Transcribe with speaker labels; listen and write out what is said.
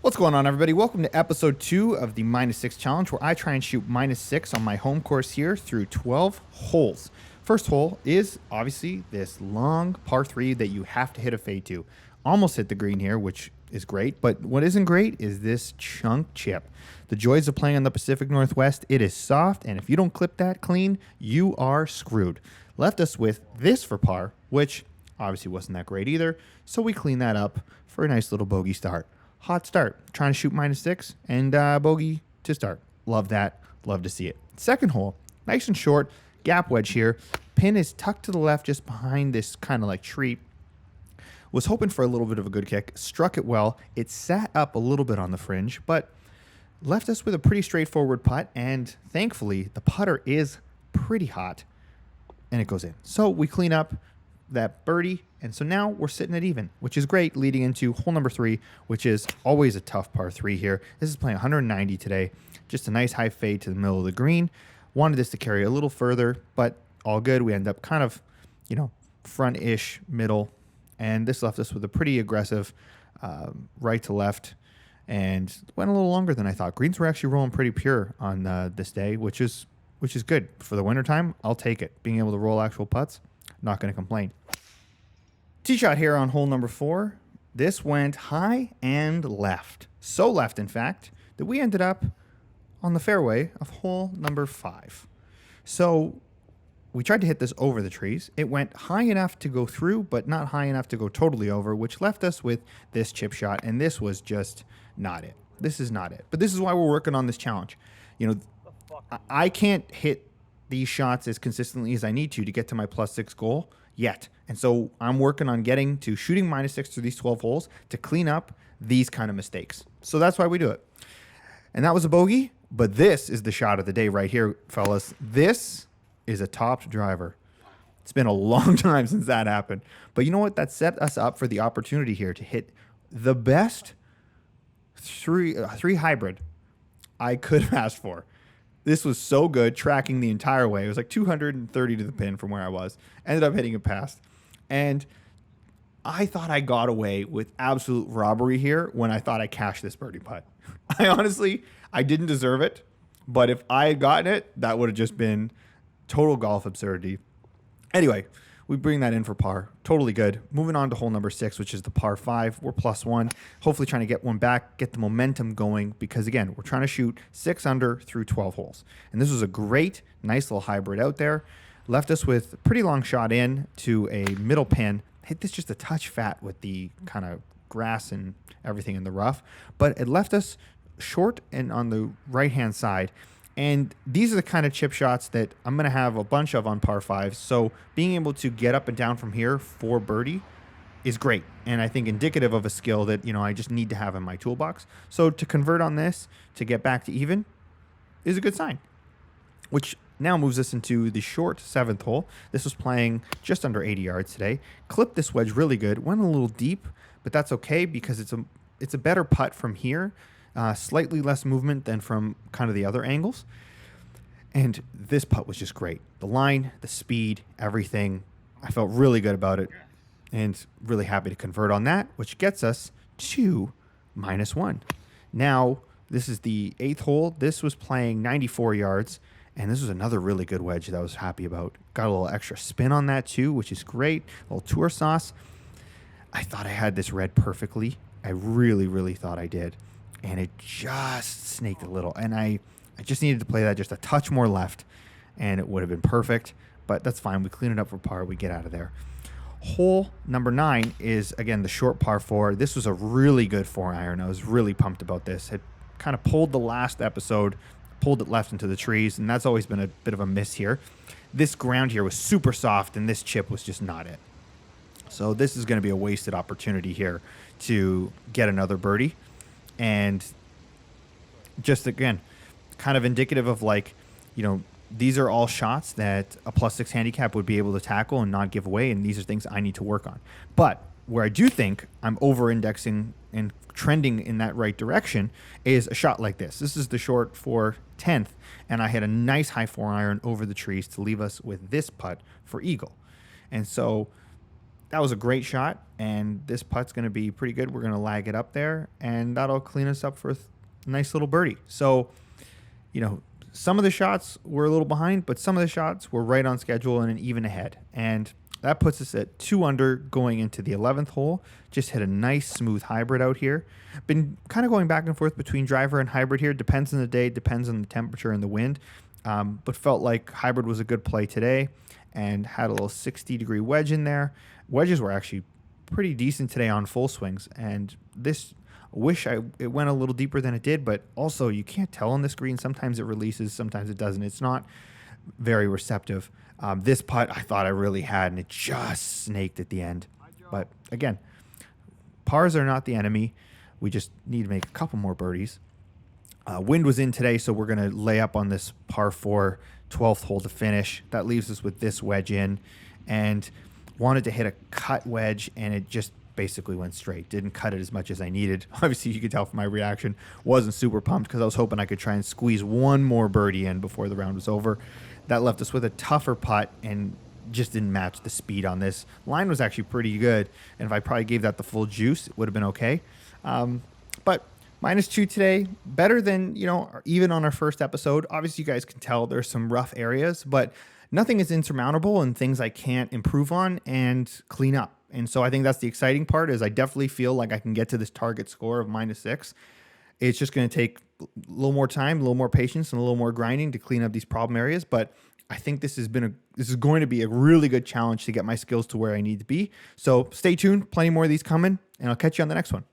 Speaker 1: What's going on, everybody? Welcome to episode 2 of the minus 6 challenge, where I try and shoot minus 6 on my home course here through 12 holes. First hole is obviously this long par 3 that you have to hit a fade to. Almost hit the green here, which is great, but what isn't great is this chunk chip. The joys of playing on the Pacific Northwest, it is soft, and if you don't clip that clean, you are screwed. Left us with this for par, which obviously wasn't that great either, so we clean that up for a nice little bogey start. Hot start, trying to shoot minus 6 and bogey to start. Love that. Love to see it. Second hole, nice and short, gap wedge here. Pin is tucked to the left just behind this kind of like tree. Was hoping for a little bit of a good kick. Struck it well. It sat up a little bit on the fringe, but left us with a pretty straightforward putt. And thankfully, the putter is pretty hot and it goes in. So we clean up that birdie, and so now we're sitting at even, which is great, leading into hole number 3, which is always a tough par 3 here. This is playing 190 today, just a nice high fade to the middle of the green. Wanted this to carry a little further, but all good. We end up kind of, front-ish middle, and this left us with a pretty aggressive right to left, and went a little longer than I thought. Greens were actually rolling pretty pure on this day, which is good for the wintertime. I'll take it. Being able to roll actual putts, not going to complain. Tee shot here on hole number 4. This went high and left. So left, in fact, that we ended up on the fairway of hole number 5. So we tried to hit this over the trees. It went high enough to go through, but not high enough to go totally over, which left us with this chip shot, and this was just not it. This is not it. But this is why we're working on this challenge. I can't hit these shots as consistently as I need to get to my plus 6 goal yet. And so I'm working on getting to shooting minus 6 through these 12 holes to clean up these kind of mistakes. So that's why we do it. And that was a bogey, but this is the shot of the day right here, fellas. This is a topped driver. It's been a long time since that happened. But you know what? That set us up for the opportunity here to hit the best three hybrid I could have asked for. This was so good, tracking the entire way. It was like 230 to the pin from where I was. Ended up hitting it past. And I thought I got away with absolute robbery here when I thought I cashed this birdie putt. I didn't deserve it. But if I had gotten it, that would have just been total golf absurdity. Anyway, we bring that in for par. Totally good. Moving on to hole number 6, which is the par 5. We're +1. Hopefully trying to get one back, get the momentum going, because, again, we're trying to shoot 6 under through 12 holes. And this was a great, nice little hybrid out there. Left us with a pretty long shot in to a middle pin. Hit this just a touch fat with the kind of grass and everything in the rough. But it left us short and on the right-hand side. And these are the kind of chip shots that I'm going to have a bunch of on par 5s. So being able to get up and down from here for birdie is great. And I think indicative of a skill that, I just need to have in my toolbox. So to convert on this, to get back to even, is a good sign. Which now moves us into the short 7th hole. This was playing just under 80 yards today. Clipped this wedge really good. Went a little deep, but that's okay because it's a better putt from here. Slightly less movement than from kind of the other angles. And this putt was just great. The line, the speed, everything. I felt really good about it and really happy to convert on that, which gets us to -1. Now, this is the 8th hole. This was playing 94 yards, and this was another really good wedge that I was happy about. Got a little extra spin on that too, which is great. A little tour sauce. I thought I had this read perfectly. I really, really thought I did. And it just snaked a little. And I just needed to play that just a touch more left, and it would have been perfect. But that's fine. We clean it up for par. We get out of there. Hole number 9 is, again, the short par 4. This was a really good 4-iron. I was really pumped about this. Had kind of pulled the last episode, pulled it left into the trees, and that's always been a bit of a miss here. This ground here was super soft, and this chip was just not it. So this is going to be a wasted opportunity here to get another birdie. And just, again, kind of indicative of these are all shots that a +6 handicap would be able to tackle and not give away. And these are things I need to work on. But where I do think I'm over-indexing and trending in that right direction is a shot like this. This is the short for 10th. And I had a nice high 4-iron over the trees to leave us with this putt for eagle. And so that was a great shot, and this putt's going to be pretty good. We're going to lag it up there, and that'll clean us up for a nice little birdie. So, some of the shots were a little behind, but some of the shots were right on schedule and even ahead. And that puts us at 2 under going into the 11th hole. Just hit a nice smooth hybrid out here. Been kind of going back and forth between driver and hybrid here. Depends on the day, depends on the temperature and the wind. But felt like hybrid was a good play today and had a little 60-degree wedge in there. Wedges were actually pretty decent today on full swings. And this, it went a little deeper than it did, but also you can't tell on this green. Sometimes it releases, sometimes it doesn't. It's not very receptive. This putt I thought I really had, and it just snaked at the end. But again, pars are not the enemy. We just need to make a couple more birdies. Wind was in today, so we're going to lay up on this par 4 12th hole to finish. That leaves us with this wedge in, and wanted to hit a cut wedge, and it just basically went straight. Didn't cut it as much as I needed. Obviously, you could tell from my reaction, wasn't super pumped because I was hoping I could try and squeeze one more birdie in before the round was over. That left us with a tougher putt and just didn't match the speed on this. Line was actually pretty good, and if I probably gave that the full juice, it would have been okay. But -2 today, better than, even on our first episode. Obviously, you guys can tell there's some rough areas, but nothing is insurmountable and things I can't improve on and clean up. And so I think that's the exciting part, is I definitely feel like I can get to this target score of -6. It's just going to take a little more time, a little more patience, and a little more grinding to clean up these problem areas. But I think this is going to be a really good challenge to get my skills to where I need to be. So stay tuned. Plenty more of these coming, and I'll catch you on the next one.